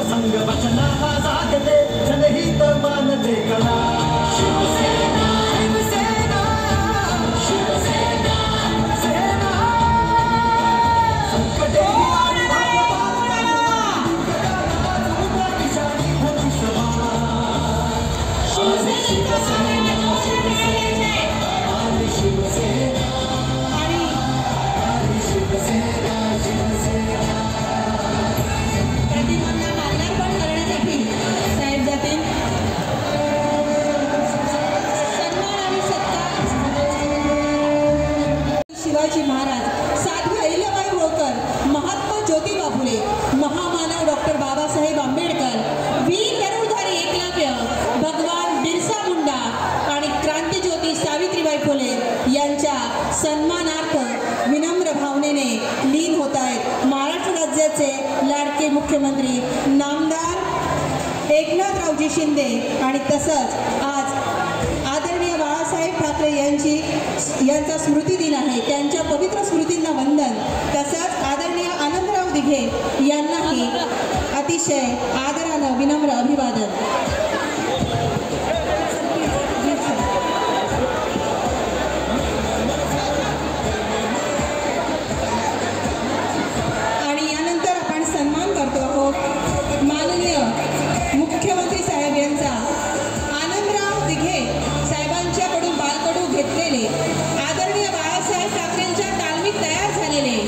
संग वचनाला जागते जनहित मानते कला शिवसेना शिवसेना शिवसेना सेना संकटे शिवाजी महाराज, साध्वी अहिल्याबाई होळकर, महात्मा ज्योतिबा फुले, महामानव डॉक्टर बाबासाहेब आंबेडकर, वीर धनुर्धारी एकलव्य, भगवान बिरसा मुंडा आणि क्रांतिज्योती सावित्रीबाई फुले यांच्या सन्मानार्थ विनम्र भावनेने लीन होत आहेत महाराष्ट्र राज्याचे लाडके मुख्यमंत्री नामदार एकनाथरावजी शिंदे आणि तसंच आज आदरणीय बाळासाहेब ठाकरे यांचा स्मृती दिन आहे. त्यांच्या पवित्र स्मृतींना वंदन. तसंच आदरणीय आनंदराव दिघे यांनाही अतिशय आदरानं विनम्र अभिवादन. आणि यानंतर आपण सन्मान करतो आहोत माननीय मुख्यमंत्री साहेब यांचा. आनंदराव दिघे साहेबांच्याकडून बालकडू घेतलेले, आदरणीय बाळासाहेब ठाकरेंच्या तालमीत तयार झालेले,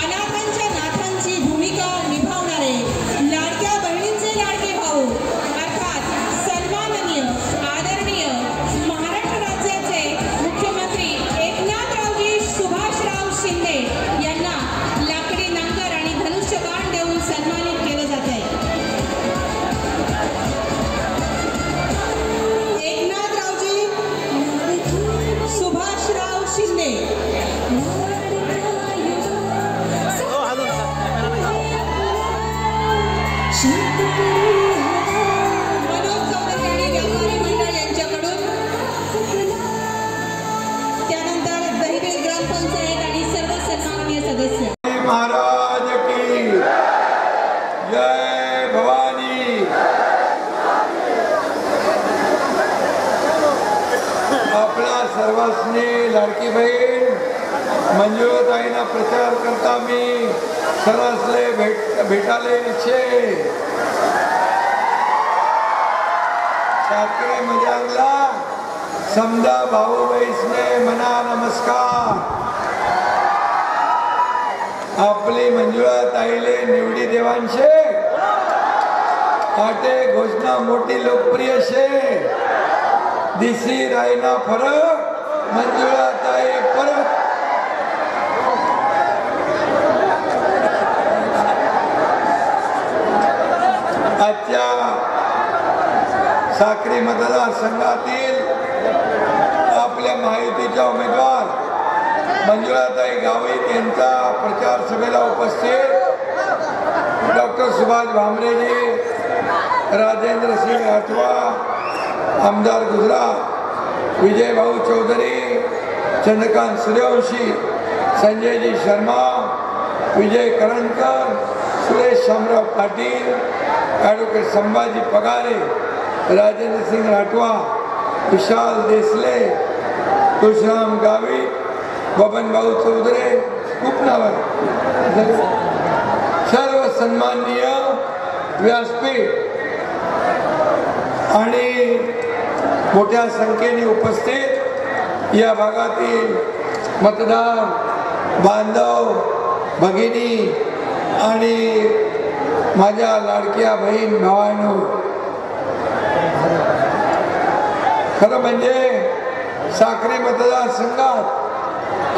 अनाथांच्या नाथांची भूमिका निभावणारे, लाडक्या बहिणींचे लाडके भाऊ अर्थात सन्माननीय आदरणीय महाराष्ट्र राज्याचे मुख्यमंत्री एकनाथरावजी सुभाषराव शिंदे यांना लाकडी नांगर आणि धनुष्यबाण देऊन सन्मानित केलं जात आहे. एकनाथरावजी सुभाषराव शिंदे. मनोज चौधरी आणि व्यापारी मंडळ यांच्याकडून. त्यानंतर दहिवेल ग्रामपंचायत आणि सर्व सन्माननीय सदस्य. महाराज की जय भवानी. आपल्या सर्वांनी लाडकी बहीण मंजुळाताईंना प्रचार करता मी सरसले भेटाले छे. ठाकरे मजांगला समजा भाऊ बहिणीने मना नमस्कार. आपली मंजुळाताईले निवडी देवांशे आटे घोषणा मोठी लोकप्रिय शे. दिसी रायना फरक मंजुळाताई परत. आजच्या साक्री मतदारसंघातील आपल्या महायुतीच्या उमेदवार मंजुळाताई गावित यांचा प्रचार सभेला उपस्थित डॉक्टर सुभाष भामरेजी, राजेंद्र सिंह राठवा, आमदार गुजरात, विजय भाऊ चौधरी, चंद्रकांत सूर्यवंशी, संजयजी शर्मा, विजय करणकर, सुरेश शामराव पाटील, ॲडव्होकेट संभाजी पगारे, राजेंद्र सिंह राठवा, विशाल देसले, तुळशीराम गावित, बबन भाऊ चौधरी, खूप नाव आहे. सर्व सन्माननीय व्यासपीठ आणि मोठ्या संख्येने उपस्थित या भागातील मतदार बांधव भगिनी आणि माझ्या लाडक्या बहीण भावांनो, खरं म्हणजे साक्री मतदारसंघात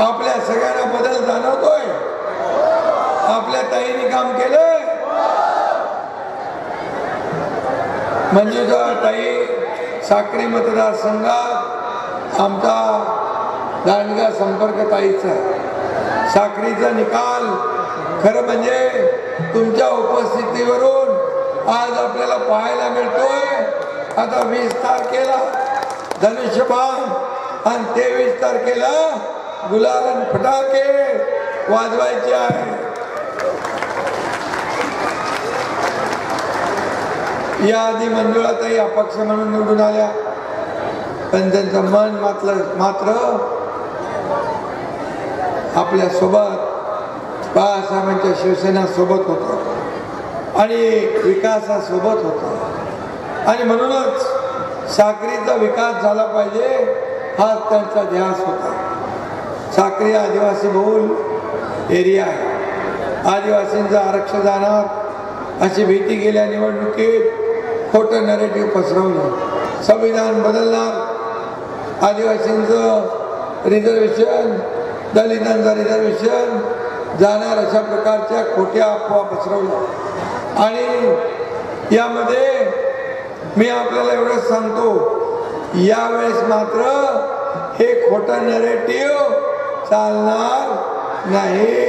आपल्या सगळ्यांना बदल जाणवतोय. आपल्या ताईंनी काम केलं. मंजुळाताई साक्री मतदारसंघात आमचा दांडगा संपर्क ताईचा आहे. साक्रीचा निकाल खरं म्हणजे तुमच्या उपस्थितीवरून आज आपल्याला पाहायला मिळतोय. आता 20 तारखेला धनुष्यबाण आणि 23 तारखेला गुलाल आणि फटाके वाजवायचे आहे. याआधी मंजुळाताई अपक्ष म्हणून निवडून आल्या, पण त्यांचं मन मात्र आपल्या सोबत बाळासाहेबांच्या शिवसेना सोबत होतं आणि विकासासोबत होतं. आणि म्हणूनच साक्रीचा विकास झाला पाहिजे हा त्यांचा ध्यास होता. साक्री आदिवासी बहुल एरिया आहे. आदिवासींचं आरक्षण जाणार अशी भीती गेल्या निवडणुकीत खोटं नरेटिव्ह पसरवलं. संविधान बदलणार, आदिवासींचं रिझर्वेशन, दलितांचं रिझर्वेशन जाणार अशा प्रकारच्या खोट्या अफवा पसरवल्या. आणि यामध्ये मी आपल्याला एवढंच सांगतो, यावेळेस मात्र हे खोटं नरेटिव्ह चालणार नाही.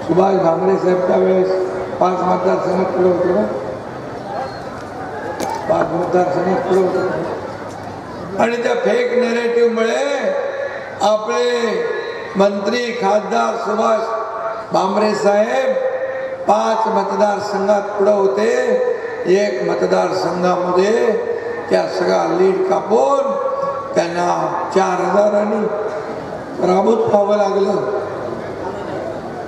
सुभाष भामरे साहेबच्या वेळेस 5 मतदारसंघात पुढे होते ना, 5 मतदारसंघात पुढे होते. आणि त्या फेक नरेटिव्हमुळे आपले मंत्री खासदार सुभाष भामरे साहेब 5 मतदारसंघात पुढे होते. 1 मतदारसंघामध्ये त्या सगळा लीड कापून त्यांना 4000 पराभूत व्हावं लागलं.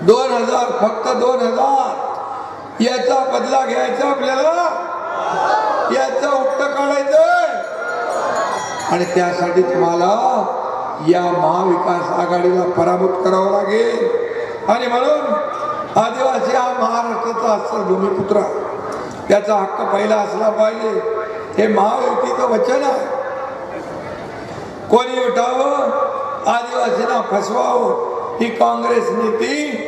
2000, फक्त 2000 याचा बदला घ्यायचा आपल्याला, याचा उट्ट काढायचंय. आणि त्यासाठी तुम्हाला या महाविकास आघाडीला पराभूत करावं लागेल. आणि म्हणून आदिवासी हा महाराष्ट्राचा असा भूमिपुत्र, त्याचा हक्क पहिला असला पाहिजे. हे महायुतीचं वचन आहे. कोणी उठावं, आदिवासींना फसवावं, ही काँग्रेस नीती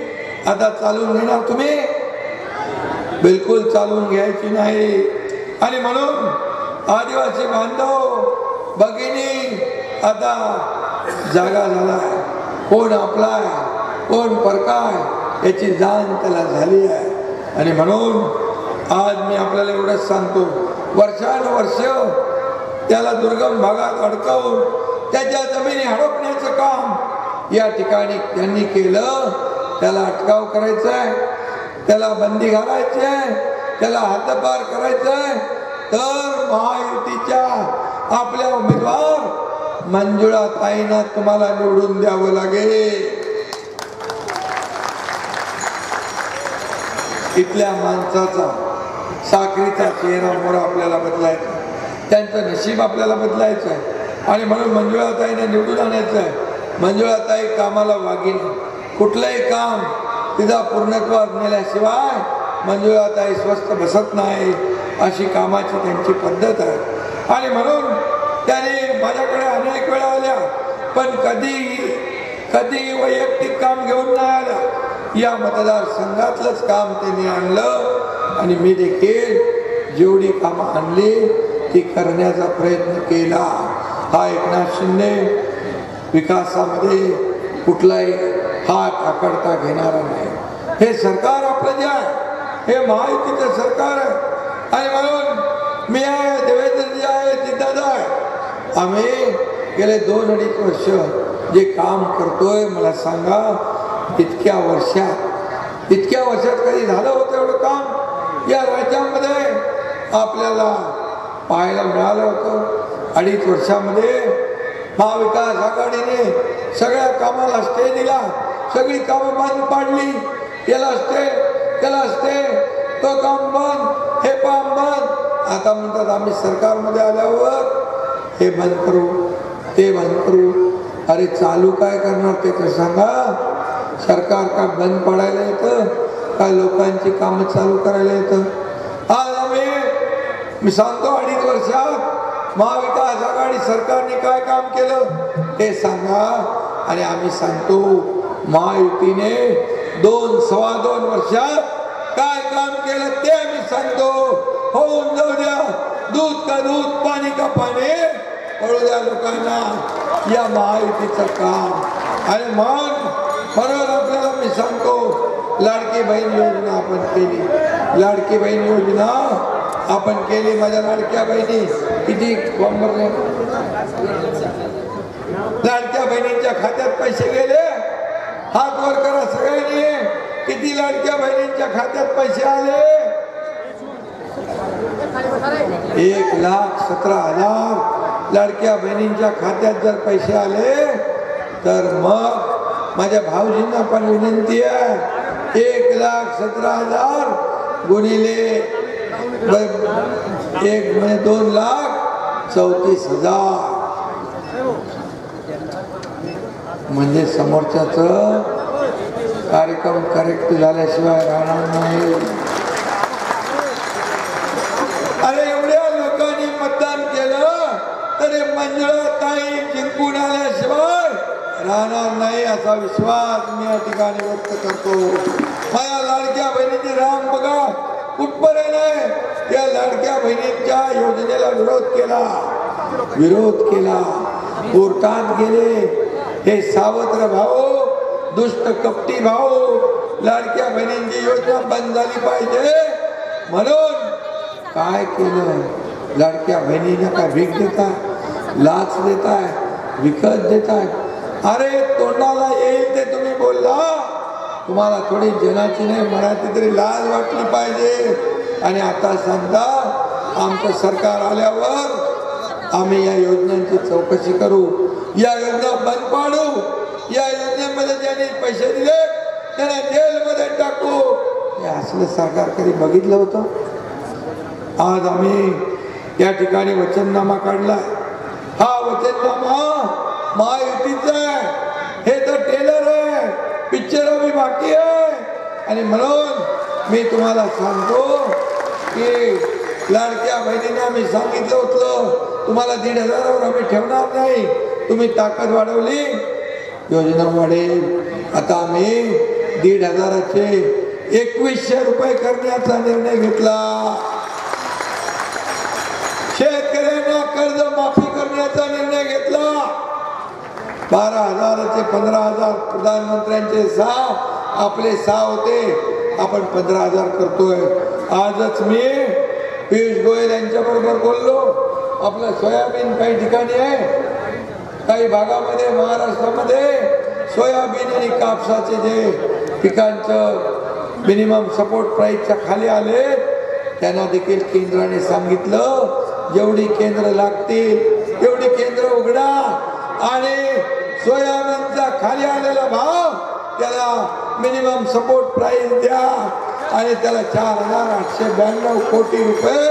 आता चालून घेणार तुम्ही? बिलकुल चालून घ्यायची नाही. आणि म्हणून आदिवासी बांधव भगिनी आता जागा झालाय. कोण आपलाय कोण परकाय याची जाण त्याला झाली आहे. आणि म्हणून आज मी आपल्याला एवढंच सांगतो, वर्षानुवर्ष त्याला दुर्गम भागात अडकवून त्याच्या जमिनी हडपण्याचं काम या ठिकाणी त्यांनी केलं. त्याला अटकाव करायचा आहे, त्याला बंदी घालायची आहे, त्याला हद्दपार करायचं आहे. तर महायुतीच्या आपल्या उमेदवार मंजुळाताईंना तुम्हाला निवडून द्यावं लागेल. इथल्या माणसाचा साखरीचा चेहरा मोहरा आपल्याला बदलायचा, त्यांचं नशीब आपल्याला बदलायचं आहे. आणि म्हणून मंजुळाताईंना निवडून आणायचं आहे. मंजुळाताई कामाला वागीन, कुठलंही काम तिचा पूर्णत्वास नेल्याशिवाय मंजुळाताई स्वस्थ बसत नाही, अशी कामाची त्यांची पद्धत आहे. आणि म्हणून त्याने माझ्याकडे अनेक वेळा आल्या, पण कधी वैयक्तिक काम घेऊन नाही आल्या. या मतदारसंघातलंच काम त्यांनी आणलं. आणि मी देखील जेवढी कामं आणली ती करण्याचा प्रयत्न केला. हा एकनाथ शिंदे विकासामध्ये कुठलाही हात आकडता घेणारा नाही. हे सरकार आपलं जे आहे हे महायुतीचं सरकार आहे. आणि म्हणून मी आहे, देवेंद्रजी आहे, जिद्दादा आहे. आम्ही गेले 2-2.5 वर्ष जे काम करतोय, मला सांगा इतक्या वर्षात कधी झालं होतं एवढं काम या राज्यामध्ये आपल्याला पाहायला मिळालं होतं. 2.5 वर्षामध्ये महाविकास आघाडीने सगळ्या कामाला स्टे दिला, सगळी कामं बंद पाडली. याला स्टे, त्याला स्टे, तो काम बंद, हे काम बंद. आता म्हणतात आम्ही सरकारमध्ये आल्यावर हे बंद करू, ते बंद करू. अरे चालू काय करणार ते तर सांगा. सरकार का बंद पडायला येतं, काय लोकांची कामं चालू करायला येतं? आज मी सांगतो 2.5 वर्षात महाविकास आघाडी सरकारने काय काम केलं हे सांगा. आणि आम्ही सांगतो महायुतीने 2-2.25 वर्षात काय काम केलं ते आम्ही सांगतो. होऊन जाऊ द्या, दूध का दूध, पाणी का पाणी, पळू द्या लोकांना या महायुतीचं काम. आणि म्हणून आपल्याला मी सांगतो, लाडकी बहीण योजना आपण केली, लाडकी बहीण योजना आपण केली. माझ्या लाडक्या बहिणी किती फॉर्म भरले, लाडक्या बहिणींच्या खात्यात पैसे गेले, हात वर करा सगळ्यांनी. किती लाडक्या बहिणींच्या खात्यात पैसे आले? 1,17,000 लाडक्या बहिणींच्या खात्यात जर पैसे आले तर मग माझ्या भाऊजींना पण विनंती आहे, 1,17,000 गुणिले 2,34,000 म्हणजे समोरच्याच कार्यक्रम करेक्ट झाल्याशिवाय राहणार नाही. अरे एवढ्या लोकांनी मतदान केलं तरी मंजुळाताई जिंकून आल्याशिवाय राहणार नाही असा विश्वास मी या ठिकाणी व्यक्त करतो. माझ्या लाडक्या बहिणीचे राम बघा कुठपर्यंत आहे. या लाडक्या बहिणींच्या योजनेला विरोध केला, कोर्टात गेले. हे सावत्र भाऊ, दुष्ट कपटी भाऊ, लाडक्या बहिणींची योजना बंद झाली पाहिजे म्हणून काय केलं? लाडक्या बहिणींना काय भीक देताय, लाच देताय, विकत देताय? अरे तोंडाला येईल ते तुम्ही बोलला. तुम्हाला थोडी जनाची नाही मराठी तरी लाज वाटली पाहिजे. आणि आता सांगता आमचं सरकार आल्यावर आम्ही या योजनांची चौकशी करू, या योजना बंद पाडू, या योजनेमध्ये ज्यांनी पैसे दिले त्यांना जेलमध्ये टाकू. हे असलं सरकार कधी बघितलं होतं? आज आम्ही या ठिकाणी वचननामा काढलाय. हा वचननामा महायुतीचा आहे. हे तर टेलर आहे, पिक्चर अभी बाकी आहे. आणि म्हणून मी तुम्हाला सांगतो की लाडक्या बहिणींना आम्ही सांगितलं होतं तुम्हाला 1,500वर आम्ही ठेवणार नाही. तुम्ही ताकद वाढवली, योजना वाढेल. आता आम्ही 1,500चे 2,100 रुपये करण्याचा निर्णय घेतला. शेतकऱ्यांना कर्ज माफी करण्याचा निर्णय घेतला. 12,000चे 15,000 प्रधानमंत्र्यांचे 6, आपले 6 होते, आपण 15,000 करतोय. आजच मी पियुष गोयल यांच्या बरोबर बोललो. आपलं सोयाबीन काही ठिकाणी आहे, काही भागामध्ये महाराष्ट्रामध्ये सोयाबीन आणि कापसाचे जे पिकांचं मिनिमम सपोर्ट प्राईसच्या खाली आले त्यांना देखील केंद्राने सांगितलं जेवढी केंद्र लागतील तेवढी केंद्र उघडा आणि सोयाबीनचा खाली आलेला भाव त्याला मिनिमम सपोर्ट प्राइस द्या आणि त्याला 4,892 कोटी रुपये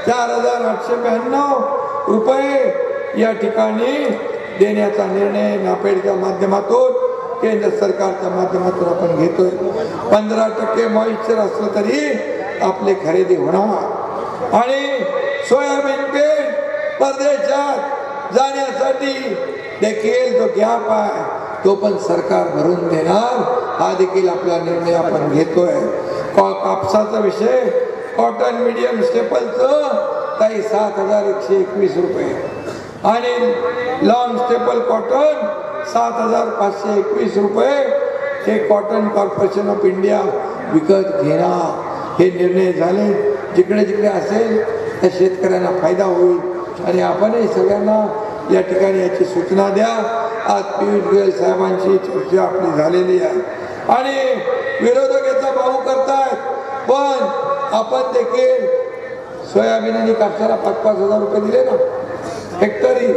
4,892 रुपये या ठिकाणी देण्याचा निर्णय नाफेडच्या माध्यमातून केंद्र सरकारच्या माध्यमातून आपण घेतोय. 15% मॉइश्चर असलं तरी आपली खरेदी होणार आणि सोयाबीन पीठ परदेशात जाण्यासाठी देखील जो गॅप आहे तो पण सरकार भरून देणार. हा देखील आपला निर्णय आपण घेतोय. कापसाचा विषय कॉटन मीडियम स्टेपलचं काही 7,121 रुपये आणि लॉंग स्टेपल कॉटन 7,521 रुपये हे कॉटन कॉर्पोरेशन ऑफ इंडिया विकत घेणार. हे निर्णय झाले. जिकडे जिकडे असेल त्या शेतकऱ्यांना फायदा होईल आणि आपणही सगळ्यांना या ठिकाणी याची सूचना द्या. आज पियुष गोयल साहेबांची चर्चा आपली झालेली आहे आणि विरोधक याचा भाऊ करतायत, पण आपण देखील सोयाबीन आणि कापसाला 5-5 हजार रुपये दिले ना हेक्टरी.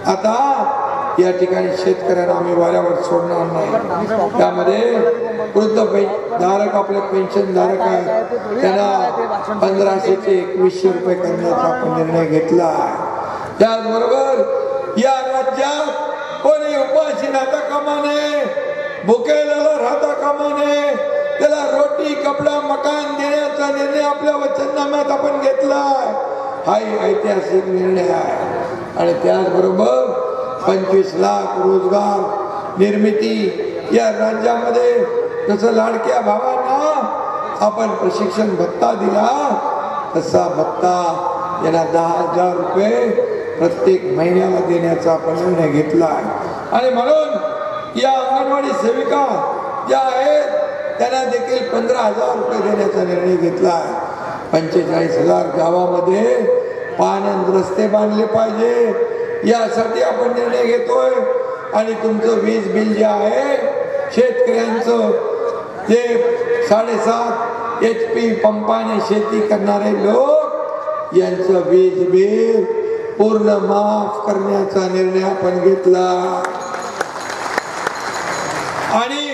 आता या ठिकाणी शेतकऱ्यांना आम्ही वाऱ्यावर सोडणार नाही. त्यामध्ये वृद्ध धारक आपले पेन्शन धारक आहेत त्यांना 1,500चे 2,100 रुपये करण्याचा आपण निर्णय घेतला आहे. त्याचबरोबर या राज्यात कोणी उपाशी राहता कामा नये, भुकेलेला राहता कामा नये. त्याला रोटी कपडा मकान देण्याचा निर्णय आपल्या वचननाम्यात आपण घेतलाय. हा ऐतिहासिक निर्णय आहे आणि त्याचबरोबर 25 लाख रोजगार निर्मिती या राज्यामध्ये. जसं लाडक्या भावांना आपण प्रशिक्षण भत्ता दिला तसा भत्ता यांना 10,000 रुपये प्रत्येक महिन्याला देण्याचा आपण निर्णय घेतला आहे. आणि म्हणून या अंगणवाडी सेविका ज्या आहेत त्यांना देखील 15,000 रुपये देण्याचा निर्णय घेतला आहे. 45,000 गावामध्ये पाण्यात रस्ते बांधले पाहिजे यासाठी आपण निर्णय घेतोय. आणि तुमचं वीज बिल जे आहे शेतकऱ्यांचं जे 7.5 HP पंपाने शेती करणारे लोक यांचं वीज बिल पूर्ण माफ करण्याचा निर्णय आपण घेतला. आणि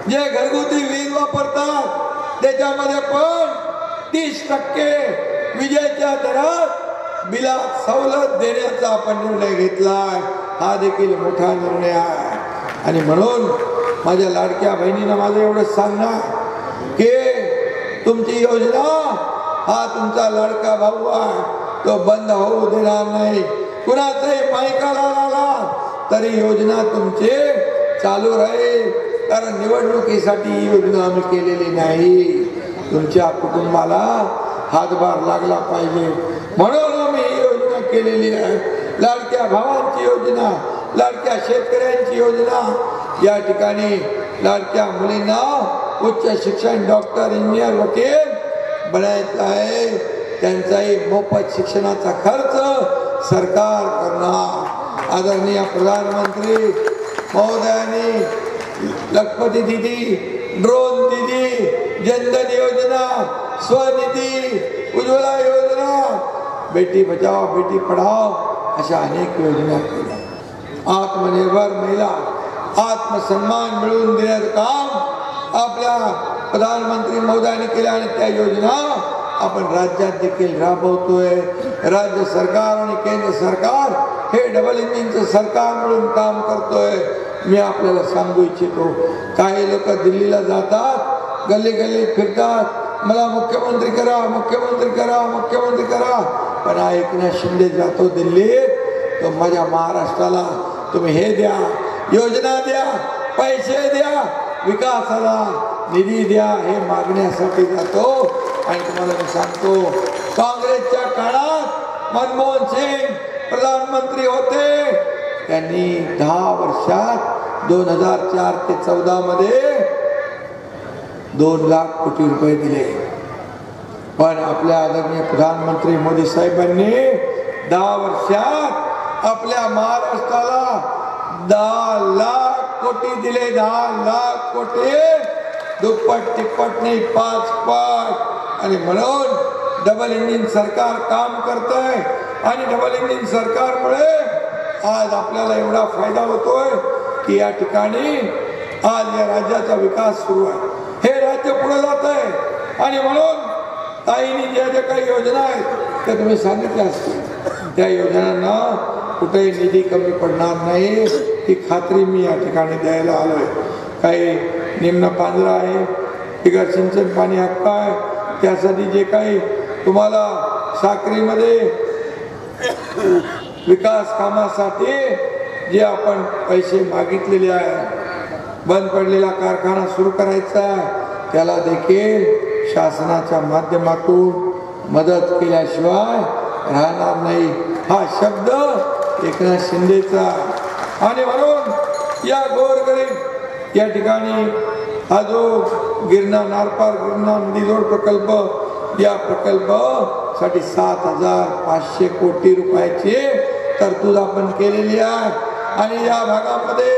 जे घरगुती वीज वापरतात त्याच्यामध्ये पण 30% विजेच्या दरात बिलात सवलत देण्याचा आपण निर्णय घेतलाय. हा देखील मोठा निर्णय आहे. आणि म्हणून माझ्या लाडक्या बहिणींना माझं एवढंच सांगणार की तुमची योजना हा तुमचा लाडका भाऊ आहे, तो बंद होऊ देणार नाही. कुणाचाही मायकाला आला तरी योजना तुमची चालू राहील, कारण निवडणुकीसाठी ही योजना आम्ही केलेली नाही. तुमच्या कुटुंबाला हातभार लागला पाहिजे म्हणून आम्ही ही योजना केलेली आहे. लाडक्या भावांची योजना, लाडक्या शेतकऱ्यांची योजना, या ठिकाणी लाडक्या मुलींना उच्च शिक्षण, डॉक्टर, इंजिनियर, वकील बनायचं आहे. त्यांचाही मोफत शिक्षणाचा खर्च सरकार करणार. आदरणीय प्रधानमंत्री महोदयांनी लखपती दीदी, ड्रोन दीदी, जनधन योजना, स्वनिधी, उज्ज्वला योजना, बेटी बचाओ बेटी पढ़ाओ अशा अनेक योजना केल्या. आत्मनिर्भर महिला आत्मसन्मान मिळवून देण्याचं काम आपल्या प्रधानमंत्री महोदयांनी केलं आणि त्या योजना आपण राज्यात देखील राबवतोय. राज्य सरकार आणि केंद्र सरकार हे डबल इंजिनचं सरकार म्हणून काम करतोय. मी आपल्याला सांगू इच्छितो, काही लोक दिल्लीला जातात, गल्ली गल्ली फिरतात, मला मुख्यमंत्री करा, मुख्यमंत्री करा, मुख्यमंत्री करा. पण एकनाथ शिंदे जातो दिल्लीत, तो माझ्या महाराष्ट्राला तुम्ही हे द्या, योजना द्या, पैसे द्या, विकासाला निधी द्या, हे मागण्यासाठी जातो. आणि तुम्हाला मी सांगतो, काँग्रेसच्या काळात मनमोहन सिंग प्रधानमंत्री होते, त्यांनी 10 वर्षात 2004 ते 14 मध्ये 2 लाख कोटी रुपये दिले. पण आपल्या आदरणीय प्रधानमंत्री मोदी साहेबांनी 10 वर्षात आपल्या महाराष्ट्राला 10 लाख कोटी दिले. 10 लाख कोटी, दुप्पट तिप्पट नाही, 5 पट. आणि म्हणून डबल इंजिन सरकार काम करतंय. आणि डबल इंजिन सरकारमुळे आज आपल्याला एवढा फायदा होतोय की या ठिकाणी आज या राज्याचा विकास सुरू आहे. हे राज्य पुढे जात आहे. आणि म्हणून ताईंनी ज्या काही योजना आहेत त्या तुम्ही सांगितल्या असतील, त्या योजनांना कुठेही निधी कमी पडणार नाही, ही खात्री मी या ठिकाणी द्यायला आलोय. काही निम्न पांजरा आहे, बिगर सिंचन पाणी हक्क आहे, त्यासाठी जे काही तुम्हाला साक्रीमध्ये विकास कामासाठी जे आपण पैसे मागितलेले आहे, बंद पडलेला कारखाना सुरू करायचा आहे, त्याला देखील शासनाच्या माध्यमातून मदत केल्याशिवाय राहणार नाही. हा शब्द एकनाथ शिंदेचा. आणि म्हणून या गोरगरीब या ठिकाणी हा जो गिरणा नारपार गिरणा नदीजोड प्रकल्प, या प्रकल्पासाठी 7,500 कोटी रुपयाची तरतूद आपण केलेली आहे. आणि या भागामध्ये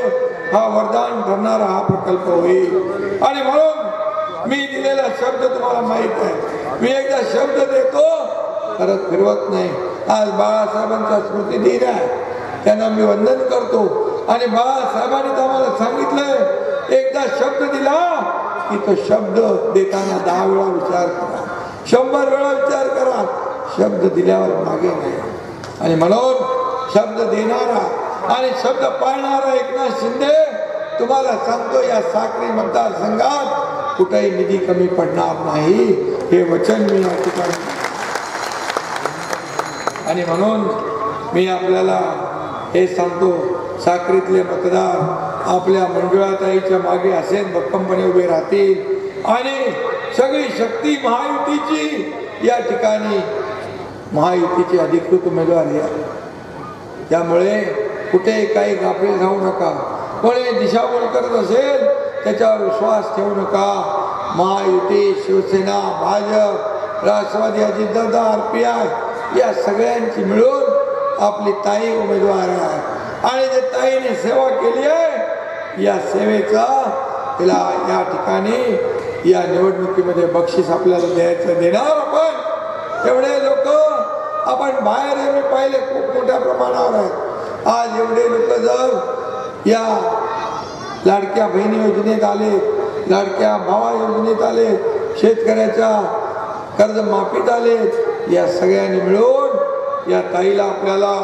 हा वरदान ठरणारा हा प्रकल्प होईल. आणि म्हणून मी दिलेला शब्द तुम्हाला माहित आहे, मी एकदा शब्द देतो परत फिरवत नाही. आज बाळासाहेबांचा स्मृती दिन आहे, त्यांना मी वंदन करतो. आणि बाळासाहेबांनी तर आम्हाला सांगितलंय, एकदा शब्द दिला की तो शब्द देताना 10 वेळा विचार करा, 100 वेळा विचार करा. शब्द दिल्यावर मागे नाही. आणि म्हणून शब्द देणारा आणि शब्द पाळणारा एकनाथ शिंदे, तुम्हाला सांगतो या साक्री मतदारसंघात कुठेही निधी कमी पडणार नाही, हे वचन मी या ठिकाणी. आणि म्हणून मी आपल्याला हे सांगतो, साक्रीतले मतदार आपल्या मंजुळाताईच्या मागे असेच भक्कमपणे उभे राहतील. आणि सगळी शक्ती महायुतीची या ठिकाणी, महायुतीची अधिकृत उमेदवारी आहे. त्यामुळे कुठे काही गाफील राहू नका. कोणी दिशाभूल करत असेल त्याच्यावर विश्वास ठेवू नका. महायुती, शिवसेना, भाजप, राष्ट्रवादी, अजितदादा, RPI या सगळ्यांची मिळून आपली ताई उमेदवार आहे. आणि जे ताईने सेवा केली आहे, या सेवेचा तिला या ठिकाणी या निवडणुकीमध्ये बक्षीस आपल्याला देणार आपण. एवढे लोक आपण बाहेर एवढे पाहिले खूप मोठ्या प्रमाणावर आहेत. आज एवढे लोक जर या लाडक्या बहिणी योजनेत आले, लाडक्या भावा योजनेत आले, शेतकऱ्याच्या कर्जमाफीत आले, या सगळ्यांनी मिळून या ताईला आपल्याला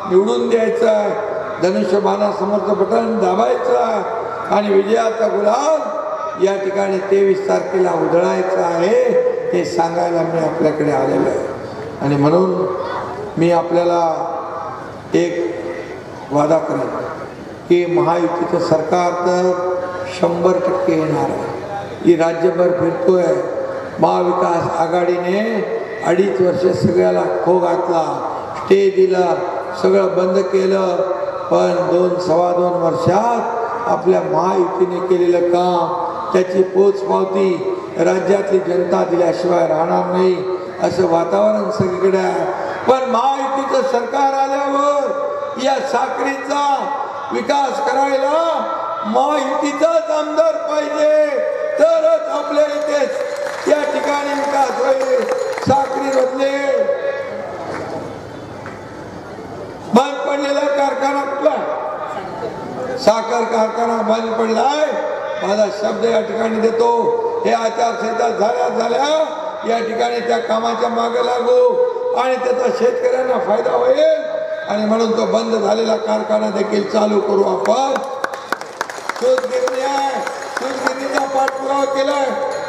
निवडून द्यायचं आहे. धनुष्यबाणासमोरचं बटन दाबायचं आहे आणि विजयाचा गुलाल या ठिकाणी 23 तारखेला उधळायचं आहे हे सांगायला मी आपल्याकडे आलेलो आहे. आणि म्हणून मी आपल्याला एक वादा करेन की महायुतीचं सरकार तर 100% येणार आहे. ही राज्यभर फिरतोय. महाविकास आघाडीने 2.5 वर्ष सगळ्याला खो घातला, स्टे दिला, सगळं बंद केलं. पण 2-2.25 वर्षात आपल्या महायुतीने केलेलं काम, त्याची पोचपावती राज्यातली जनता दिल्याशिवाय राहणार नाही असं वातावरण सगळीकडे आहे. पण महायुतीचं सरकार आल्यावर या साखरेचा विकास करायला महायुतीचाच आमदार पाहिजे, तरच आपल्या इथे या ठिकाणी विकास होईल. साखरी बदले बंद पडलेला कारखाना कुठला? साखर कारखाना बंद पडलाय. माझा शब्द या ठिकाणी देतो, हे आचारसंहिता झाल्या या ठिकाणी त्या कामाच्या मागे लागू आणि त्याचा शेतकऱ्यांना फायदा होईल. आणि म्हणून तो बंद झालेला कारखाना देखील चालू करू आपण. सूतगिरणी आहे, सूतगिरणीचा पाठपुरावा केलाय.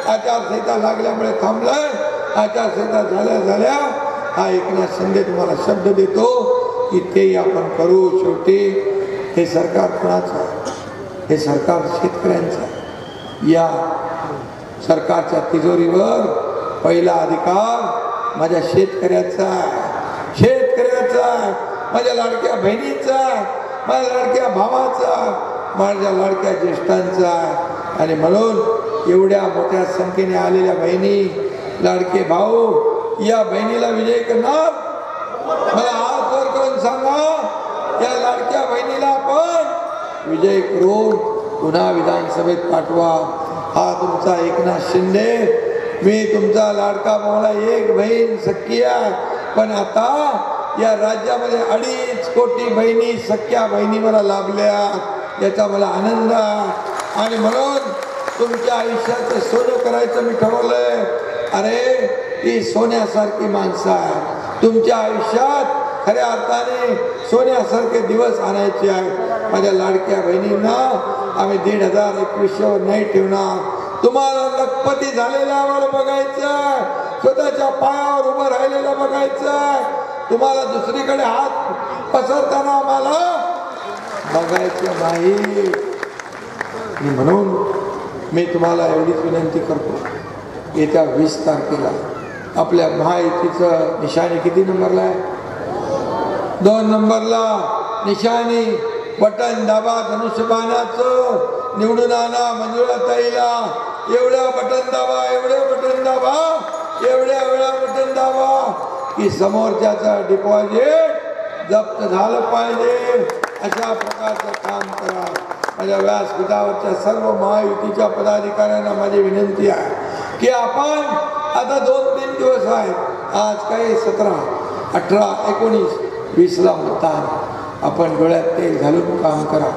आचारसंहिता लागल्यामुळे थांबलाय. आचारसंहिता झाल्या हा एकनाथ शिंदे तुम्हाला शब्द देतो की तेही आपण करू. शेवटी हे सरकार कोणाचं आहे? हे सरकार शेतकऱ्यांचं आहे. या सरकारच्या तिजोरीवर पहिला अधिकार माझ्या शेतकऱ्याचा आहे, शेतकऱ्याचा आहे, माझ्या लाडक्या बहिणीचा, माझ्या लाडक्या भावाचा, माझ्या लाडक्या ज्येष्ठांचा आहे. आणि म्हणून एवढ्या मोठ्या संख्येने आलेल्या बहिणी, लाडके भाऊ, या बहिणीला विजय करणार. मला हात वर करून सांगा, या लाडक्या बहिणीला आपण विजय करून पुन्हा विधानसभेत पाठवा. हा तुमचा एकनाथ शिंदे. मी तुमचा लाडका भाऊला एक बहीण सख्खी आहे, पण आता या राज्यामध्ये 2.5 कोटी बहिणी सख्या बहिणी मला लाभल्या, याचा मला आनंद आहे. आणि म्हणून तुमच्या आयुष्याचं सोनं करायचं मी ठरवलंय. अरे ही सोन्यासारखी माणसं आहे. तुमच्या आयुष्यात खऱ्या अर्थाने सोन्यासारखे दिवस आणायचे आहे. माझ्या लाडक्या बहिणींना आम्ही 2021 नाही ठेवणार. तुम्हाला लखपती झालेलं आम्हाला बघायचं, स्वतःच्या पायावर उभं राहिलेलं बघायचं, तुम्हाला दुसरीकडे हात पसरताना आम्हाला बघायचं नाही. म्हणून मी तुम्हाला एवढीच विनंती करतो, येत्या 20 तारखेला आपल्या महायुतीचं निशाणी किती नंबरला आहे? 2 नंबरला निशाणी. बटन दाबा धनुष्यबाणाचं, निवडून आणा मंजुळाताईला. एवढ्या बटन दाबा, एवढे बटन दाबा, एवढ्या वेळा बटन दाबा की समोरच्याचा डिपॉझिट जप्त झालं पाहिजे. अशा प्रकारचं काम करा. माझ्या व्यासपीठावरच्या सर्व महायुतीच्या पदाधिकाऱ्यांना माझी विनंती आहे की आपण आता 2-3 दिवस आहेत. आज काही 17, 18, 19, 20ला मतदान. आपण डोळ्यात तेल घालून काम करा.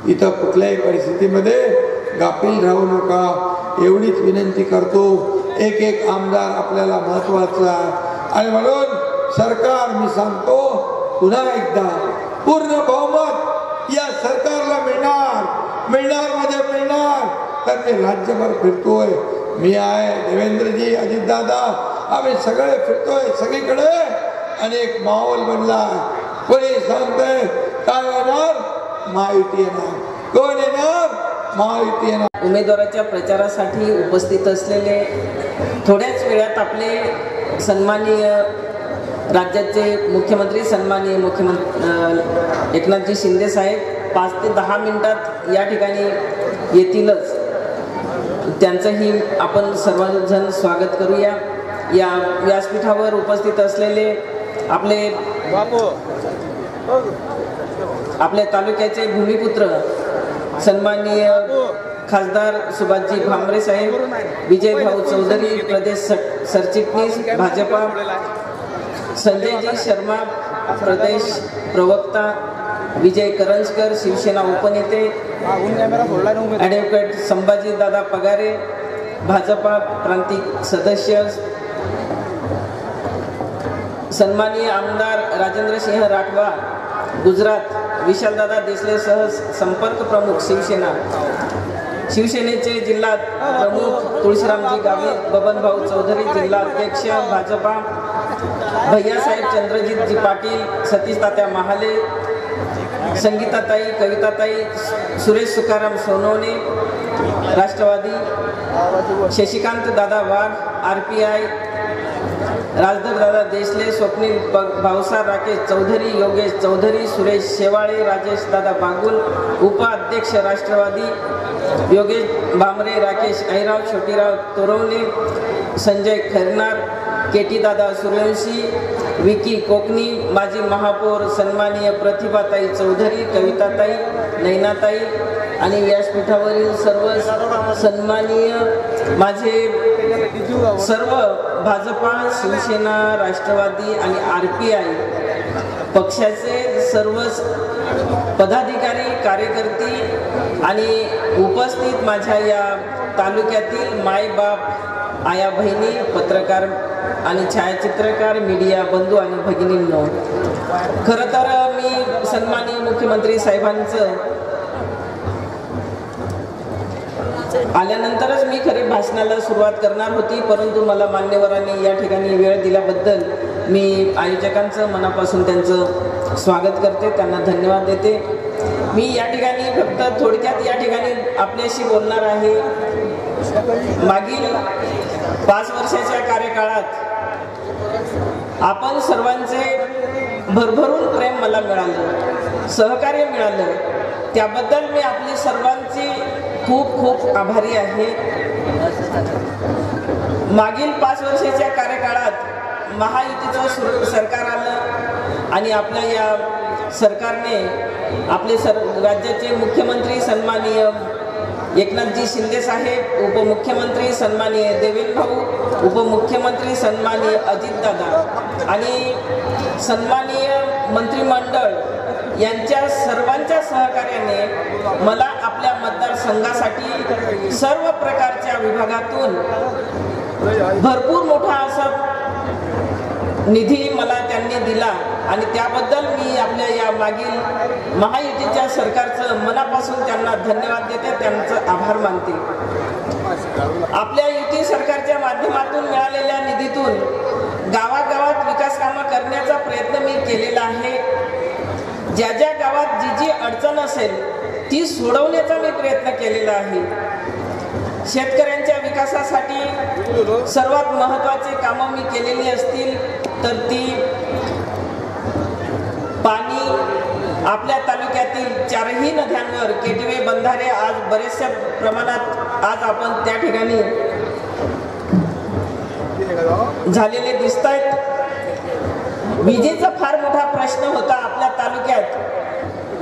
इथं कुठल्याही परिस्थितीमध्ये गाफील राहू नका, एवढीच विनंती करतो. एक आमदार आपल्याला महत्वाचा आहे. आणि म्हणून सरकार, मी सांगतो पुन्हा एकदा, पूर्ण बहुमत या सरकारला मिळणार म्हणजे मिळणार. तर मी राज्यभर फिरतोय. मी आहे, देवेंद्रजी, अजितदादा, आम्ही सगळे फिरतोय सगळीकडे. अनेक माहोल बनला. कोणी सांगतंय काय होणार? महायुती येणार. कोण येणार? महायुती येणार. उमेदवाराच्या प्रचारासाठी उपस्थित असलेले थोड्याच वेळात आपले सन्माननीय राज्याचे मुख्यमंत्री, सन्माननीय मुख्यमंत्री एकनाथजी शिंदे साहेब 5 ते 10 मिनिटात या ठिकाणी येतीलच. त्यांचंही आपण सर्वजण स्वागत करूया. या व्यासपीठावर उपस्थित असलेले आपल्या तालुक्याचे भूमिपुत्र सन्माननीय खासदार सुभाषजी भामरे साहेब, विजय भाऊ चौधरी प्रदेश सरचिटणीस भाजपा, संजयजी शर्मा प्रदेश प्रवक्ता, विजय करंजकर शिवसेना उपनेते, ॲडव्होकेट संभाजी दादा पगारे भाजपा प्रांतिक सदस्य, सन्माननीय आमदार राजेंद्र सिंह राठवा गुजरात, विशालदादा देसले सह संपर्क प्रमुख शिवसेना, शिवसेनेचे जिल्हा प्रमुख तुळशीरामजी गावित, बबनभाऊ चौधरी जिल्हा अध्यक्ष भाजपा, भैयासाहेब चंद्रजीतजी पाटील, सतीश तात्या महाले, संगीताताई, कविताताई, सुरेश सुकाराम सोनवणे राष्ट्रवादी, शशिकांत दादा वाघ RPI, राजदर दादा देसले, स्वप्नील भाऊसार राकेश चौधरी, योगेश चौधरी, सुरेश शेवाळे, राजेश दादा बागुल, उपाध्यक्ष राष्ट्रवादी, योगेश भामरे, राकेश ऐराव, छोटीराव तोरवणे, संजय खैरनार, KT दादा सूर्यवंशी, विकी कोकणी, माजी महापौर सन्माननीय प्रतिभाताई चौधरी, कविताताई, नैनाताई आणि व्यासपीठावरील सर्व सन्माननीय माझे सर्व भाजपा, शिवसेना, राष्ट्रवादी आणि RPI पक्षाचे सर्व पदाधिकारी, कार्यकर्ते आणि उपस्थित माझ्या या तालुक्यातील मायबाप, आया बहिणी, पत्रकार आणि छायाचित्रकार, मीडिया बंधू आणि भगिनींनो, खरं तर मी सन्माननीय मुख्यमंत्री साहेबांचं आल्यानंतरच मी खरी भाषणाला सुरुवात करणार होती, परंतु मला मान्यवरांनी या ठिकाणी वेळ दिल्याबद्दल मी आयोजकांचं मनापासून त्यांचं स्वागत करते, त्यांना धन्यवाद देते. मी या ठिकाणी फक्त थोडक्यात या ठिकाणी आपल्याशी बोलणार आहे. मागील 5 वर्षाच्या कार्यकाळात आपण सर्वांचे भरभरून प्रेम मला मिळालं, सहकार्य मिळालं, त्याबद्दल मी आपली सर्वांची खूप खूप आभारी आहे. मागील 5 वर्षाच्या कार्यकाळात महायुतीचं सरकार आलं आणि आपल्या या सरकारने आपले राज्याचे मुख्यमंत्री सन्माननीय एकनाथजी शिंदे साहेब, उपमुख्यमंत्री सन्माननीय देवेंद्र भाऊ, उपमुख्यमंत्री सन्माननीय अजितदादा आणि सन्माननीय मंत्रिमंडळ यांच्या सर्वांच्या सहकार्याने मला आपल्या मतदारसंघासाठी सर्व प्रकारच्या विभागातून भरपूर मोठा असा निधी मला त्यांनी दिला आणि त्याबद्दल मी आपल्या या मागील महायुतीच्या सरकारचं मनापासून त्यांना धन्यवाद देते, त्यांचं आभार मानते. आपल्या युती सरकारच्या माध्यमातून मिळालेल्या निधीतून गावागावात विकास कामं करण्याचा प्रयत्न मी केलेला आहे. ज्या ज्या गावात जी जी अडचण असेल ती सोडवण्याचा मी प्रयत्न केलेला आहे. शेतकऱ्यांच्या विकासासाठी सर्वात महत्त्वाचे कामं मी केलेली असतील तर ती पाणी, आपल्या तालुक्यातील 4ही नद्यांवर केटवे बंधारे आज बरेचशा प्रमाणात आज आपण त्या ठिकाणी झालेले दिसत आहेत. विजेचा फार मोठा प्रश्न होता आपल्या तालुक्यात.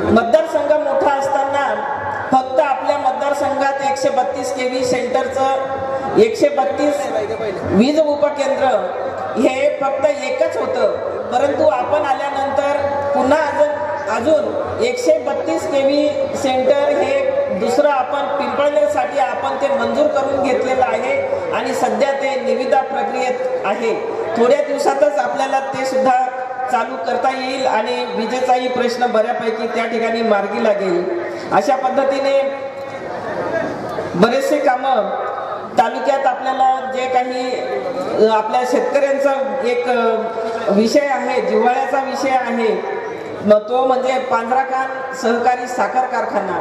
मतदारसंघ मोठा असताना फक्त आपल्या मतदारसंघात 132 kV सेंटरचं 132 वीज उपकेंद्र हे फक्त एकच होतं, परंतु आपण आल्यानंतर पुन्हा अजून 132 kV सेंटर हे दुसरं आपण पिंपळनेरसाठी आपण ते मंजूर करून घेतलेलं आहे आणि सध्या ते निविदा प्रक्रियेत आहे. थोड्या दिवसातच आपल्याला ते सुद्धा चालू करता येईल आणि विजेचाही प्रश्न बऱ्यापैकी त्या ठिकाणी मार्गी लागेल. अशा पद्धतीने बरेचसे कामं तालुक्यात आपल्याला जे काही आपल्या शेतकऱ्यांचा एक विषय आहे, जिव्हाळ्याचा विषय आहे, तो म्हणजे पांढराखान सहकारी साखर कारखाना.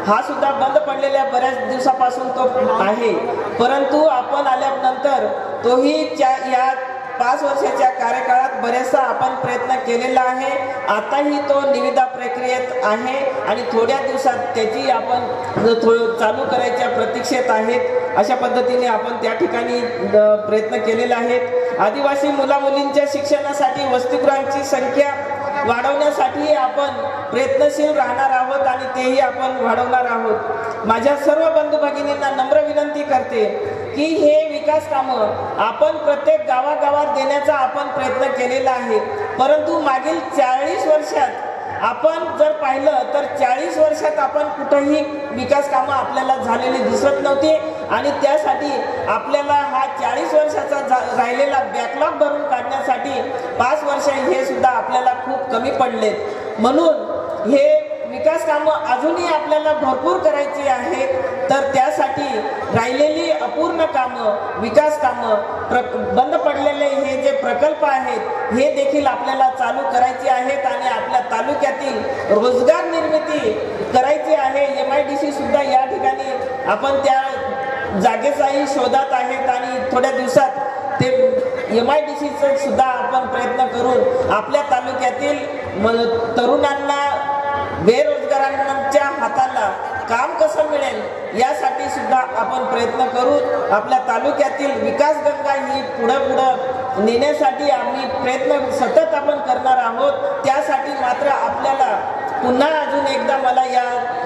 हा सुद्धा बंद पडलेल्या बऱ्याच दिवसापासून तो आहे, परंतु आपण आल्यानंतर तोही या 5 वर्षाच्या कार्यकाळात बरेचसा आपण प्रयत्न केलेला आहे. आताही तो निविदा प्रक्रियेत आहे आणि थोड्या दिवसात त्याची आपण चालू करायच्या प्रतीक्षेत आहेत. अशा पद्धतीने आपण त्या ठिकाणी प्रयत्न केलेले आहेत. आदिवासी मुलामुलींच्या शिक्षणासाठी वसतिगृहांची संख्या वाढवण्यासाठी आपण प्रयत्नशील राहणार आहोत आणि तेही आपण वाढवणार आहोत. माझ्या सर्व बंधू भगिनींना नम्र विनंती करते की हे विकास कामं आपण प्रत्येक गावागावात देण्याचा आपण प्रयत्न केलेला आहे, परंतु मागील 40 वर्षात आपण जर पाहिलं तर 40 वर्षात आपण कुठेही विकास कामं आपल्याला झालेली दिसत नव्हती आणि त्यासाठी आपल्याला हा 40 वर्षाचा राहिलेला बॅकलॉग भरून काढण्यासाठी 5 वर्ष हे सुद्धा आपल्याला खूप कमी पडलेत. म्हणून हे विकास कामं अजूनही आपल्याला भरपूर करायची आहेत. तर त्यासाठी राहिलेली अपूर्ण कामं, विकास कामं, बंद पडलेले हे जे प्रकल्प आहेत हे देखील आपल्याला चालू करायचे आहेत आणि आपल्या तालुक्यातील रोजगार निर्मिती करायची आहे. MIDC सुद्धा या ठिकाणी आपण त्या जागेचाही शोधात आहेत आणि थोड्या दिवसात ते MIDCचं सुद्धा आपण प्रयत्न करून आपल्या तालुक्यातील तरुणांना, बेरोजगारांच्या हाताला काम कसं मिळेल यासाठी सुद्धा आपण प्रयत्न करू. आपल्या तालुक्यातील विकास गंगा ही पुढं नेण्यासाठी आम्ही प्रयत्न सतत आपण करणार आहोत. त्यासाठी मात्र आपल्याला पुन्हा अजून एकदा मला या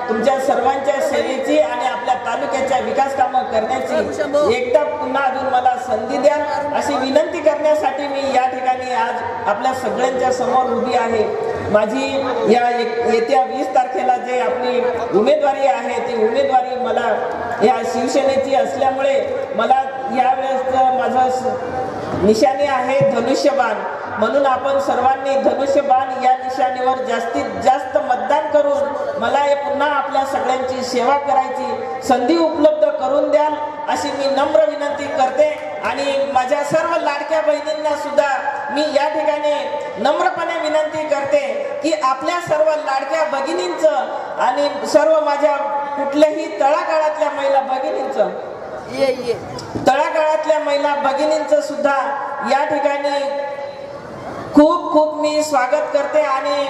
तुमच्या सर्वांच्या सेवेची आणि आपल्या तालुक्याच्या विकास कामं करण्याची एकदा पुन्हा अजून मला संधी द्या अशी विनंती करण्यासाठी मी या ठिकाणी आज आपल्या सगळ्यांच्या समोर उभी आहे. माझी या येत्या 20 तारखेला जे आपली उमेदवारी आहे ती उमेदवारी मला या शिवसेनेची असल्यामुळे मला यावेळेस माझं निशाणी आहे धनुष्यबाण. म्हणून आपण सर्वांनी धनुष्यबाण या निशाणीवर जास्तीत जास्त मतदान करून मला हे पुन्हा आपल्या सगळ्यांची सेवा करायची संधी उपलब्ध करून द्याल अशी मी नम्र विनंती करते. आणि माझ्या सर्व लाडक्या बहिणींना सुद्धा मी या ठिकाणी नम्रपणे विनंती करते की आपल्या सर्व लाडक्या भगिनींचं आणि सर्व माझ्या कुठल्याही तळागाळातल्या महिला भगिनींचं तळागाळातल्या महिला भगिनींचं सुद्धा या ठिकाणी खूप खूप मी स्वागत करते आणि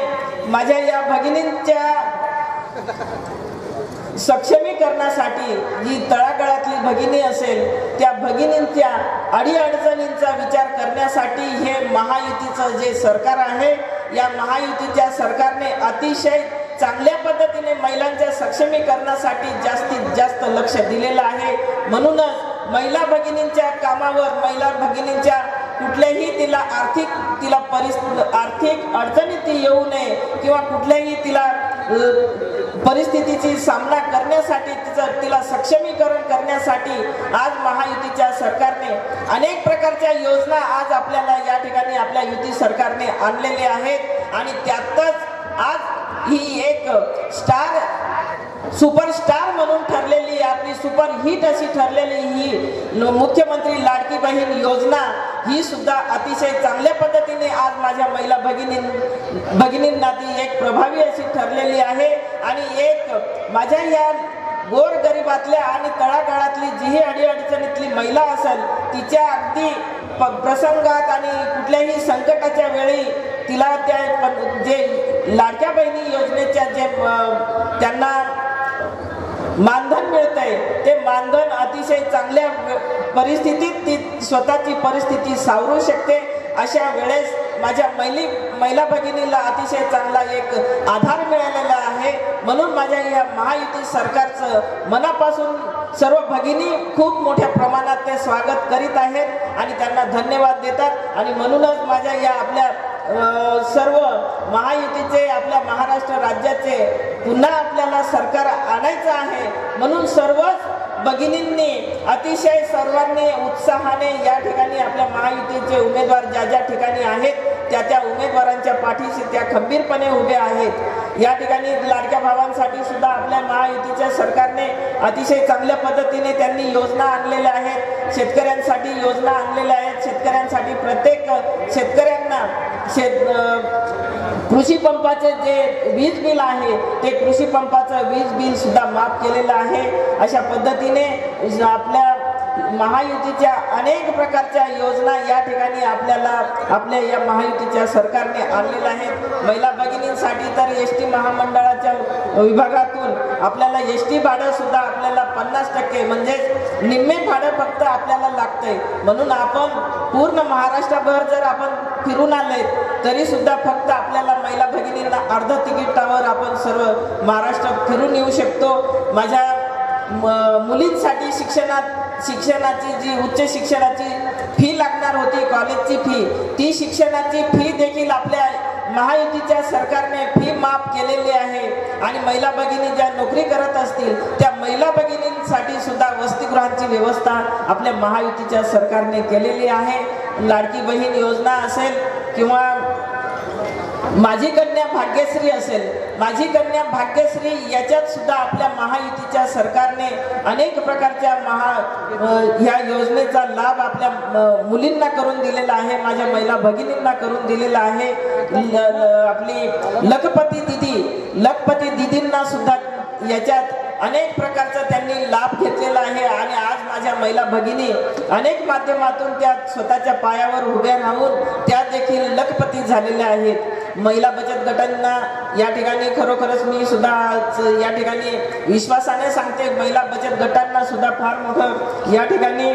माझ्या या भगिनींच्या सक्षमीकरणासाठी जी तळागाळातली भगिनी असेल त्या भगिनींच्या अडीअडचणींचा विचार करण्यासाठी हे महायुतीचं जे सरकार आहे या महायुतीच्या सरकारने अतिशय चांगल्या पद्धतीने महिलांच्या सक्षमीकरणासाठी जास्तीत जास्त लक्ष दिलेलं आहे. म्हणूनच महिला भगिनींच्या कामावर, महिला भगिनींच्या कुठल्याही तिला आर्थिक अडचणीत ती येऊ नये किंवा कुठल्याही तिला परिस्थितीची सामना करण्यासाठी तिला सक्षमीकरण करण्यासाठी आज महायुतीच्या सरकारने अनेक प्रकारच्या योजना आज आपल्याला या ठिकाणी आपल्या युती सरकारने आणलेले आहेत आणि त्यातच आज ही एक सुपरस्टार म्हणून ठरलेली आपली सुपरहिट अशी ठरलेली ही मुख्यमंत्री लाडकी बहीण योजना ही सुद्धा अतिशय चांगल्या पद्धतीने आज माझ्या महिला भगिनींना ती एक प्रभावी अशी ठरलेली आहे. आणि एक माझ्या या गोरगरिबातल्या आणि तळागाळातली जीही अडीअडचणीतली महिला असेल तिच्या अगदी प्रसंगात आणि कुठल्याही संकटाच्या वेळी तिला त्या जे लाडक्या बहिणी योजनेच्या जे त्यांना मानधन मिळतंय ते मानधन अतिशय चांगल्या परिस्थितीत ती स्वतःची परिस्थिती सावरू शकते. अशा वेळेस माझ्या महिला भगिनीला अतिशय चांगला एक आधार मिळालेला आहे. म्हणून माझ्या या महायुती सरकारचं मनापासून सर्व भगिनी खूप मोठ्या प्रमाणात ते स्वागत करीत आहेत आणि त्यांना धन्यवाद देतात. आणि म्हणूनच माझ्या या आपल्या सर्व महायुतीचे आपल्या महाराष्ट्र राज्याचे पुन्हा आपल्याला सरकार आणायचं आहे. म्हणून सर्वच भगिनींनी अतिशय सर्वांनी उत्साहाने या ठिकाणी आपल्या महायुतीचे उमेदवार ज्या ज्या ठिकाणी आहेत त्या उमेदवारांच्या पाठीशी त्या खंबीरपणे उभे आहेत. या ठिकाणी लाडक्या भावांसाठी सुद्धा आपल्या महायुतीच्या सरकारने अतिशय चांगल्या पद्धतीने त्यांनी योजना आणलेल्या आहेत. शेतकऱ्यांसाठी योजना आणलेल्या आहेत. शेतकऱ्यांसाठी प्रत्येक शेतकऱ्यांना कृषी पंपाचे जे वीज बिल आहे ते कृषी पंपाचं वीज बिल सुद्धा माफ केलेलं आहे. अशा पद्धतीने आपल्या महायुतीच्या अनेक प्रकारच्या योजना या ठिकाणी आपल्याला आपल्या या महायुतीच्या सरकारने आणलेल्या आहेत. महिला भगिनींसाठी तर एसटी महामंडळाच्या विभागातून आपल्याला एसटी भाडं सुद्धा आपल्याला 50% म्हणजे निम्मे भाडं फक्त आपल्याला लागतंय. म्हणून आपण पूर्ण महाराष्ट्रभर जर आपण फिरून आले तरी सुद्धा फक्त आपल्याला महिला भगिनींना अर्ध तिकीटावर आपण सर्व महाराष्ट्र फिरून येऊ शकतो. माझ्या मुलींसाठी शिक्षणाची जी उच्च शिक्षणाची फी लागणार होती, कॉलेजची फी, ती शिक्षणाची फी देखील आपल्या महायुतीच्या सरकारने फी माफ केलेली आहे. आणि महिला भगिनी ज्या नोकरी करत असतील त्या महिला भगिनींसाठी सुद्धा वसतिगृहांची व्यवस्था आपल्या महायुतीच्या सरकारने केलेली आहे. लाडकी बहीण योजना असेल किंवा माझी कन्या भाग्यश्री असेल, माझी कन्या भाग्यश्री याच्यात सुद्धा आपल्या महायुतीच्या सरकारने अनेक प्रकारच्या ह्या योजनेचा लाभ आपल्या मुलींना करून दिलेला आहे, माझ्या महिला भगिनींना करून दिलेला आहे. आपली लखपती दिदींना सुद्धा याच्यात अनेक प्रकारचा त्यांनी लाभ घेतलेला आहे. आणि आज माझ्या महिला भगिनी अनेक माध्यमातून त्या स्वतःच्या पायावर उभ्या राहून त्या देखील लखपती झालेल्या आहेत. महिला बचत गटांना या ठिकाणी खरोखरच मी सुद्धा या ठिकाणी विश्वासाने सांगते, महिला बचत गटांना सुद्धा फार मोठं या ठिकाणी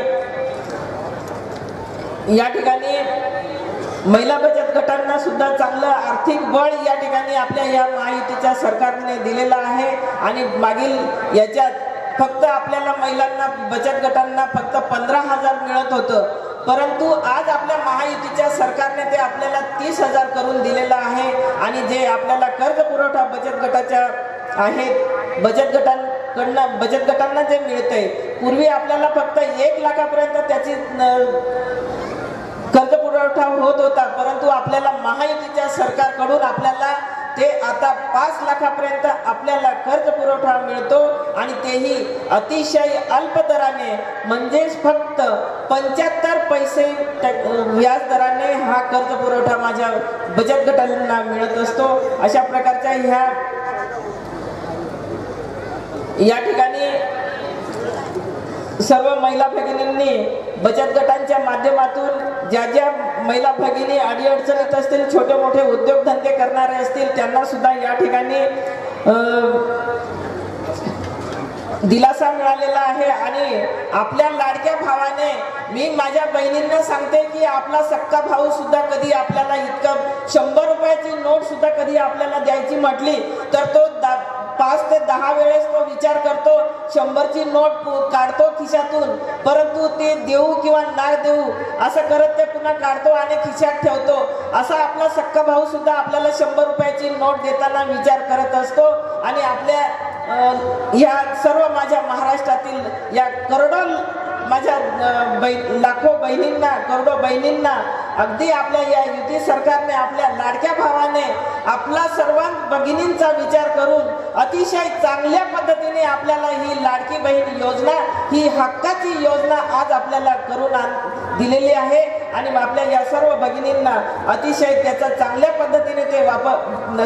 महिला बचत गटांना सुद्धा चांगलं आर्थिक बळ या ठिकाणी आपल्या या महायुतीच्या सरकारने दिलेलं आहे. आणि मागील याच्यात फक्त आपल्याला महिलांना बचत गटांना फक्त 15,000 मिळत होतं, परंतु आज आपल्या महायुतीच्या सरकारने ते आपल्याला 30,000 करून दिलेलं आहे. आणि जे आपल्याला कर्ज पुरवठा बचत गटाच्या आहेत, बचत गटांना जे मिळतंय, पूर्वी आपल्याला फक्त 1 लाखापर्यंत त्याची कर्ज पुरवठा होत होता, परंतु आपल्याला महायुतीच्या सरकारकडून आपल्याला ते आता 5 लाखापर्यंत आपल्याला कर्ज पुरवठा मिळतो. आणि तेही अतिशय अल्प दराने, म्हणजेच फक्त 75 पैसे व्याज दराने हा कर्ज पुरवठा माझ्या बचत गटांना मिळत असतो. अशा प्रकारच्या या ठिकाणी सर्व महिला भगिनींनी बचत गटांच्या माध्यमातून ज्या महिला भगिनी अडीअडचणीत असतील, छोटे मोठे उद्योगधंदे करणारे असतील, त्यांना सुद्धा या ठिकाणी दिलासा मिळालेला आहे. आणि आपल्या लाडक्या भावाने मी माझ्या बहिणींना सांगते की आपला सक्का भाऊ सुद्धा कधी आपल्याला इतकं 100 रुपयाची नोट सुद्धा कधी आपल्याला द्यायची म्हटली तर तो 5 ते 10 वेळेस तो विचार करतो, 100ची नोट काढतो खिशातून, परंतु ते देऊ किंवा नाही देऊ असं करत ते पुन्हा काढतो आणि खिशात ठेवतो. असा आपला सक्का भाऊ सुद्धा आपल्याला 100 रुपयाची नोट देताना विचार करत असतो. आणि आपल्या या सर्व माझ्या महाराष्ट्रातील या करोडो माझ्या लाखो बहिणींना, करोडो बहिणींना अगदी आपल्या या युती सरकारने आपल्या लाडक्या भावाने आपला सर्व भगिनींचा विचार करून अतिशय चांगल्या पद्धतीने आपल्याला ही लाडकी बहीण योजना, ही हक्काची योजना आज आपल्याला करून दिलेली आहे. आणि आपल्या या सर्व भगिनींना अतिशय त्याचा चांगल्या पद्धतीने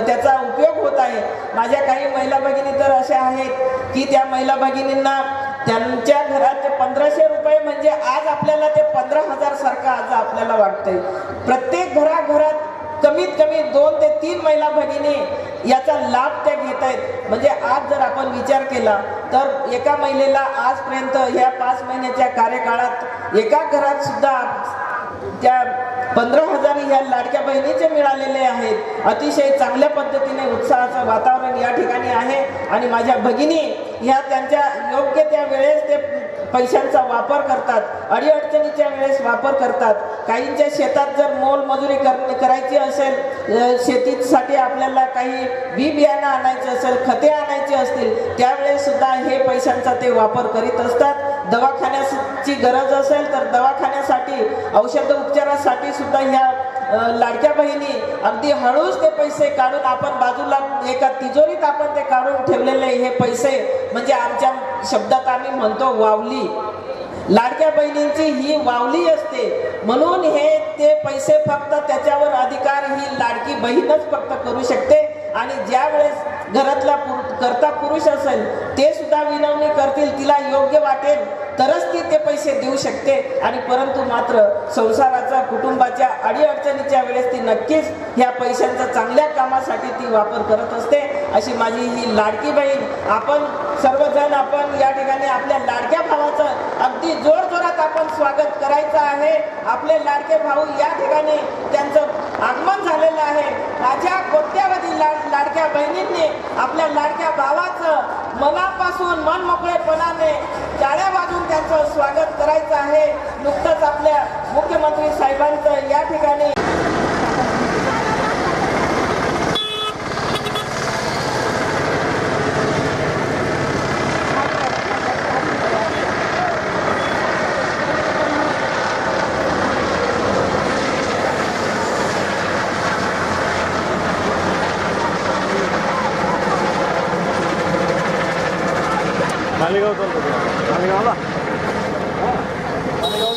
त्याचा उपयोग होत आहे. माझ्या काही महिला भगिनी तर अशा आहेत की त्या महिला भगिनींना त्यांच्या घरात 1500 रुपये म्हणजे आज आपल्याला ते 15,000 सारखं आज आपल्याला वाटतंय. प्रत्येक घराघरात कमीत कमी 2 ते 3 महिला भगिनी याचा लाभ त्या घेत आहेत. म्हणजे आज जर आपण विचार केला तर एका महिलेला आजपर्यंत ह्या 5 महिन्याच्या कार्यकाळात एका घरात सुद्धा त्या 15,000 ह्या लाडक्या बहिणीचे मिळालेले आहेत. अतिशय चांगल्या पद्धतीने उत्साहाचं वातावरण या ठिकाणी आहे. आणि माझ्या भगिनी ह्या त्यांच्या योग्य त्या वेळेस ते पैशांचा वापर करतात, अडीअडचणीच्या वेळेस वापर करतात. काहींच्या शेतात जर मोलमजुरी करायची असेल, शेतीसाठी आपल्याला काही बी बियाणं आणायचं असेल, खते आणायची असतील, त्यावेळेस सुद्धा हे पैशांचा ते वापर करीत असतात. दवाखान्याची गरज असेल तर दवाखान्यासाठी, औषध उपचारासाठी सुद्धा ह्या लाडक्या बहिणी अगदी हळूच ते पैसे काढून आपण बाजूला एका तिजोरीत आपण ते काढून ठेवलेले हे पैसे, म्हणजे आमच्या शब्दात आम्ही म्हणतो वावली. लाडक्या बहिणींची ही वावली असते. म्हणून हे ते पैसे फक्त त्याच्यावर अधिकार ही लाडकी बहीणच फक्त करू शकते. आणि ज्या वेळेस घरातला करता पुरुष असेल ते सुद्धा विनवणी करतील, तिला योग्य वाटेल तरच ती ते पैसे देऊ शकते. आणि परंतु मात्र संसाराचा कुटुंबाच्या अडीअडचणीच्या वेळेस ती नक्कीच ह्या पैशांचा चांगल्या कामासाठी ती वापर करत असते. अशी माझी ही लाडकी बहीण. आपण सर्वजण आपण या ठिकाणी आपल्या लाडक्या भावाचं अगदी जोरजोरात आपण स्वागत करायचं आहे. आपले लाडके भाऊ या ठिकाणी त्यांचं आगमन झालेलं आहे. माझ्या कोट्यावधी लाडक्या बहिणींनी आपल्या लाडक्या भावाचं मनापासून मनमोकळेपणाने टाळ्या वाजवून त्यांचं स्वागत करायचं आहे. नुकतंच आपल्या मुख्यमंत्री साहेबांचं या ठिकाणी मालेगाव चालतो मालेगावला मालेगाव